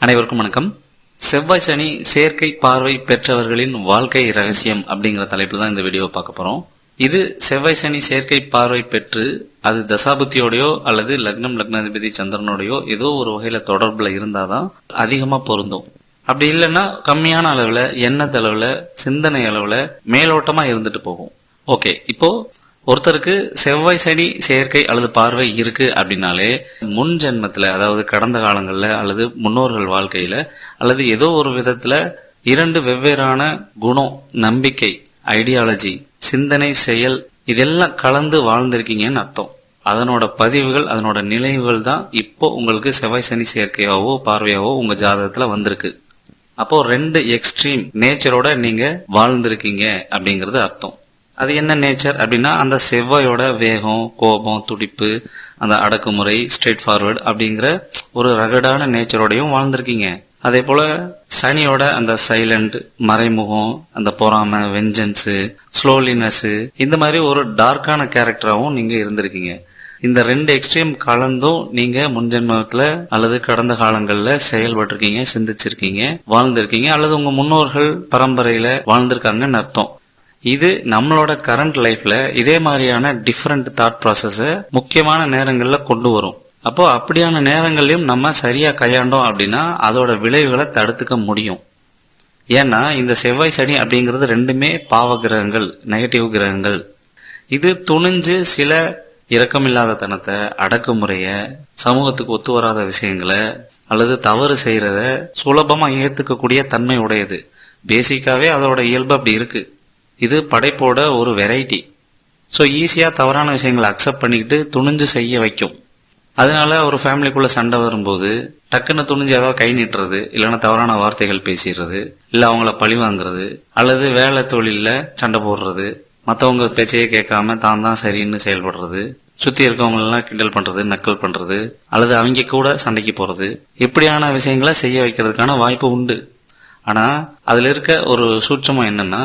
அனைவருக்கும் வணக்கம். செவ்வாய் சனி சேர்க்கை பார்வை பெற்றவர்களின் வாழ்க்கை ரகசியம் அப்படிங்கிற தலைப்புல தான் இந்த வீடியோவை பார்க்க போறோம். இது செவ்வாய் சனி சேர்க்கை பார்வை பெற்று அது தசாபுத்தியோடயோ அல்லது லக்னாதிபதி சந்திரனோடயோ ஏதோ ஒரு வகையில தொடர்புல இருந்தாதான் அதிகமா பொருந்தும். அப்படி இல்லைன்னா கம்மியான அளவுல, எண்ணத்து அளவுல, சிந்தனை அளவுல மேலோட்டமா இருந்துட்டு போகும். ஓகே, இப்போ ஒருத்தருக்கு செவ்வாய் சனி சேர்க்கை அல்லது பார்வை இருக்கு அப்படின்னாலே முன் ஜென்மத்துல, அதாவது கடந்த காலங்கள்ல அல்லது முன்னோர்கள் வாழ்க்கையில அல்லது ஏதோ ஒரு விதத்துல இரண்டு வெவ்வேறான குணம், நம்பிக்கை, ஐடியாலஜி, சிந்தனை, செயல் இதெல்லாம் கலந்து வாழ்ந்திருக்கீங்கன்னு அர்த்தம். அதனோட பதிவுகள், அதனோட நினைவுகள் தான் இப்போ உங்களுக்கு செவ்வாய் சனி சேர்க்கையாவோ பார்வையாவோ உங்க ஜாதகத்துல வந்திருக்கு. அப்போ ரெண்டு எக்ஸ்ட்ரீம் நேச்சரோட நீங்க வாழ்ந்திருக்கீங்க அப்படிங்கறது அர்த்தம். அது என்ன நேச்சர் அப்படின்னா, அந்த செவ்வாயோட வேகம், கோபம், துடிப்பு, அந்த அடக்குமுறை, ஸ்ட்ரெயிட் ஃபார்வர்டு அப்படிங்கிற ஒரு ரகடான நேச்சரோடையும் வாழ்ந்திருக்கீங்க. அதே போல சனியோட அந்த சைலண்ட், மறைமுகம், அந்த பொறாமை, வெஞ்சன்ஸ், ஸ்லோலினஸ், இந்த மாதிரி ஒரு டார்க்கான கேரக்டராகவும் நீங்க இருந்திருக்கீங்க. இந்த ரெண்டு எக்ஸ்ட்ரீம் கலந்தும் நீங்க முன்ஜென்மத்துல அல்லது கடந்த காலங்கள்ல செயல்பட்டிருக்கீங்க, சிந்திச்சிருக்கீங்க, வாழ்ந்திருக்கீங்க, அல்லது உங்க முன்னோர்கள் பரம்பரையில வாழ்ந்திருக்காங்கன்னு அர்த்தம். இது நம்மளோட கரண்ட் லைஃப்ல இதே மாதிரியான டிஃபரெண்ட் தாட் ப்ராசஸ முக்கியமான நேரங்கள்ல கொண்டு வரும். அப்போ அப்படியான நேரங்களையும் நம்ம சரியா கையாண்டோம் அப்படின்னா அதோட விளைவுகளை தடுத்துக்க முடியும். ஏன்னா இந்த செவ்வாய் சனி அப்படிங்கிறது ரெண்டுமே பாவ கிரகங்கள், நெகட்டிவ் கிரகங்கள். இது துணிஞ்சு சில இரக்கமில்லாத தனத்தை, அடக்குமுறைய, சமூகத்துக்கு ஒத்து வராத விஷயங்களை அல்லது தவறு செய்யறத சுலபமா ஏத்துக்கக்கூடிய தன்மை உடையது. பேசிக்காவே அதோட இயல்பு அப்படி இருக்கு. இது படைப்போட ஒரு வெரைட்டி. ஸோ ஈஸியா தவறான விஷயங்களை அக்செப்ட் பண்ணிக்கிட்டு துணிஞ்சு செய்ய வைக்கும். அதனால ஒரு ஃபேமிலிக்குள்ள சண்டை வரும்போது டக்குன்னு துணிஞ்சு ஏதாவது கை நீட்டுறது, இல்லைன்னா தவறான வார்த்தைகள் பேசிடுறது, இல்ல அவங்கள பழி வாங்குறது, அல்லது வேலை தொழில சண்டை போடுறது, மற்றவங்க பேச்சையே கேட்காம தான் சரின்னு செயல்படுறது, சுத்தி இருக்கவங்களெல்லாம் கிண்டல் பண்றது, நக்கல் பண்றது, அல்லது அவங்க கூட சண்டைக்கு போறது, இப்படியான விஷயங்களை செய்ய வைக்கிறதுக்கான வாய்ப்பு உண்டு. ஆனா அதுல இருக்க ஒரு சூட்சமம் என்னன்னா,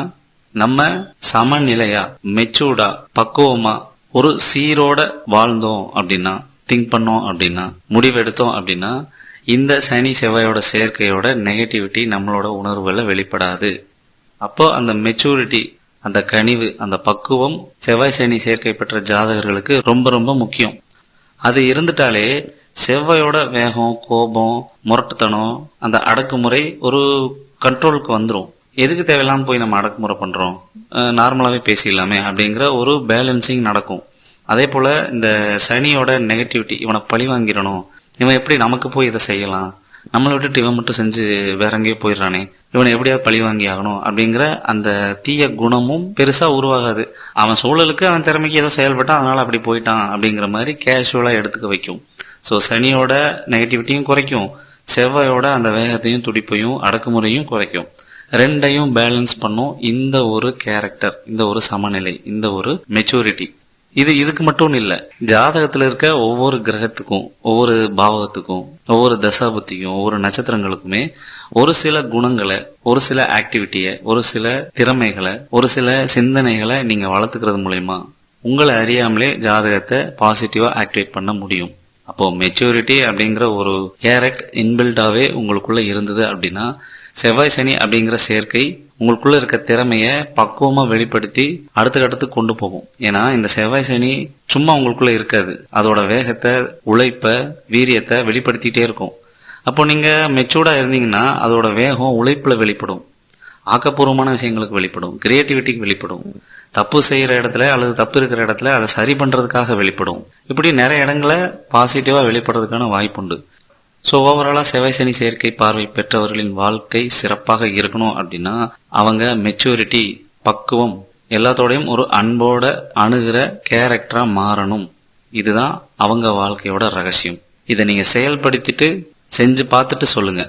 நம்ம சமநிலையா, மெச்சூர்டா, பக்குவமா ஒரு சீரோட வாழ்ந்தோம் அப்படின்னா, திங்க் பண்ணோம் அப்படின்னா, முடிவெடுத்தோம் அப்படின்னா இந்த சனி செவ்வாயோட சேர்க்கையோட நெகட்டிவிட்டி நம்மளோட உணர்வுகளை வெளிப்படாது. அப்போ அந்த மெச்சூரிட்டி, அந்த கனிவு, அந்த பக்குவம் செவ்வாய் சனி சேர்க்கை பெற்ற ஜாதகர்களுக்கு ரொம்ப ரொம்ப முக்கியம். அது இருந்துட்டாலே செவ்வாயோட வேகம், கோபம், முரட்டுத்தனம், அந்த அடக்குமுறை ஒரு கண்ட்ரோலுக்கு வந்துடும். எதுக்கு தேவையில்லாம போய் நம்ம அடக்குமுறை பண்றோம், நார்மலாவே பேசிடலாமே அப்படிங்கிற ஒரு பேலன்சிங் நடக்கும். அதே போல இந்த சனியோட நெகட்டிவிட்டி, இவனை பழி வாங்கிடணும், இவன் எப்படி நமக்கு போய் இதை செய்யலாம், நம்மளை விட்டுட்டு இவன் மட்டும் செஞ்சு வேற எங்கேயோ போயிடுறானே, இவனை எப்படியாவது பழி வாங்கி ஆகணும் அப்படிங்கிற அந்த தீய குணமும் பெருசா உருவாகாது. அவன் சூழலுக்கு, அவன் திறமைக்கு ஏதோ செயல்பட்டான், அதனால அப்படி போயிட்டான் அப்படிங்கிற மாதிரி கேஷுவலா எடுத்துக்க வைக்கும். ஸோ சனியோட நெகட்டிவிட்டியும் குறைக்கும், செவ்வாயோட அந்த வேகத்தையும் துடிப்பையும் அடக்குமுறையும் குறைக்கும். ரெண்டையும் பேலன்ஸ் பண்ணும் இந்த ஒரு கேரக்டர், இந்த ஒரு சமநிலை, இந்த ஒரு மெச்சூரிட்டி. இதுக்கு மட்டும் இல்ல, ஜாதகத்துல இருக்க ஒவ்வொரு கிரகத்துக்கும், ஒவ்வொரு பாவகத்துக்கும், ஒவ்வொரு தசாபுத்திக்கும், ஒவ்வொரு நட்சத்திரங்களுக்குமே ஒரு சில குணங்களை, ஒரு சில ஆக்டிவிட்டிய, ஒரு சில திறமைகளை, ஒரு சில சிந்தனைகளை நீங்க வளர்த்துக்கிறது மூலயமா உங்களை அறியாமலே ஜாதகத்தை பாசிட்டிவா ஆக்டிவேட் பண்ண முடியும். அப்போ மெச்சூரிட்டி அப்படிங்கிற ஒரு கேரக்ட் இன்பில்டாவே உங்களுக்குள்ள இருந்தது அப்படின்னா செவ்வாய் சனி அப்படிங்கிற சேர்க்கை உங்களுக்குள்ள இருக்க திறமைய பக்குவமா வெளிப்படுத்தி அடுத்த கட்டத்துக்கு கொண்டு போகும். ஏன்னா இந்த செவ்வாய் சனி சும்மா உங்களுக்குள்ள இருக்காது, அதோட வேகத்தை, உழைப்ப, வீரியத்தை வெளிப்படுத்திட்டே இருக்கும். அப்போ நீங்க மெச்சூர்டா இருந்தீங்கன்னா அதோட வேகம் உழைப்புல வெளிப்படும், ஆக்கப்பூர்வமான விஷயங்களுக்கு வெளிப்படும், கிரியேட்டிவிட்டிக்கு வெளிப்படும், தப்பு செய்யற இடத்துல அல்லது தப்பு இருக்கிற இடத்துல அதை சரி பண்றதுக்காக வெளிப்படும். இப்படி நிறைய இடங்களை பாசிட்டிவா வெளிப்படுறதுக்கான வாய்ப்புண்டு. ஸோ ஓவராலா செவ்வாய் சனி சேர்க்கை பார்வை பெற்றவர்களின் வாழ்க்கை சிறப்பாக இருக்கணும் அப்படின்னா அவங்க மெச்சூரிட்டி, பக்குவம் எல்லாத்தோடையும் ஒரு அன்போட அணுகிற கேரக்டரா மாறணும். இதுதான் அவங்க வாழ்க்கையோட ரகசியம். இதை நீங்க செயல்படுத்திட்டு செஞ்சு பார்த்துட்டு சொல்லுங்க.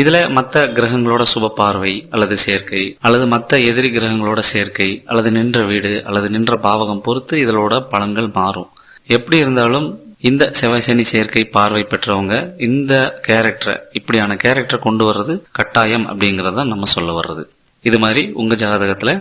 இதுல மற்ற கிரகங்களோட சுப பார்வை அல்லது சேர்க்கை, அல்லது மற்ற எதிரி கிரகங்களோட சேர்க்கை, அல்லது நின்ற வீடு அல்லது நின்ற பாவகம் பொறுத்து இதனோட பலன்கள் மாறும். எப்படி இருந்தாலும் இந்த செவ்வாய் சனி சேர்க்கை பார்வை பெற்றவங்க இந்த கேரக்டரை, இப்படியான கேரக்டரை கொண்டு வர்றது கட்டாயம் அப்படிங்கறத நம்ம சொல்ல வர்றது. இது மாதிரி உங்க ஜாதகத்துல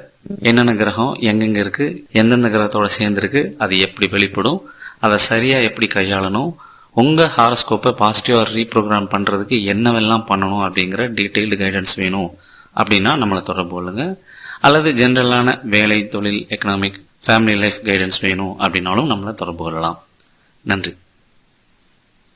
என்னென்ன கிரகம் எங்கெங்க இருக்கு, எந்தெந்த கிரகத்தோட சேர்ந்திருக்கு, அது எப்படி வெளிப்படும், அதை சரியா எப்படி கையாளணும், உங்க ஹாரோஸ்கோப்பை பாசிட்டிவா ரீப்ரோகிராம் பண்றதுக்கு என்னவெல்லாம் பண்ணணும் அப்படிங்கிற டீடைல்டு கைடன்ஸ் வேணும் அப்படின்னா நம்மளை தொடர்பு கொள்ளுங்க. அல்லது ஜெனரலான வேலை, தொழில், எக்கனாமிக், ஃபேமிலி லைஃப் கைடன்ஸ் வேணும் அப்படின்னாலும் நம்மளை தொடர்பு கொள்ளலாம். நன்றி.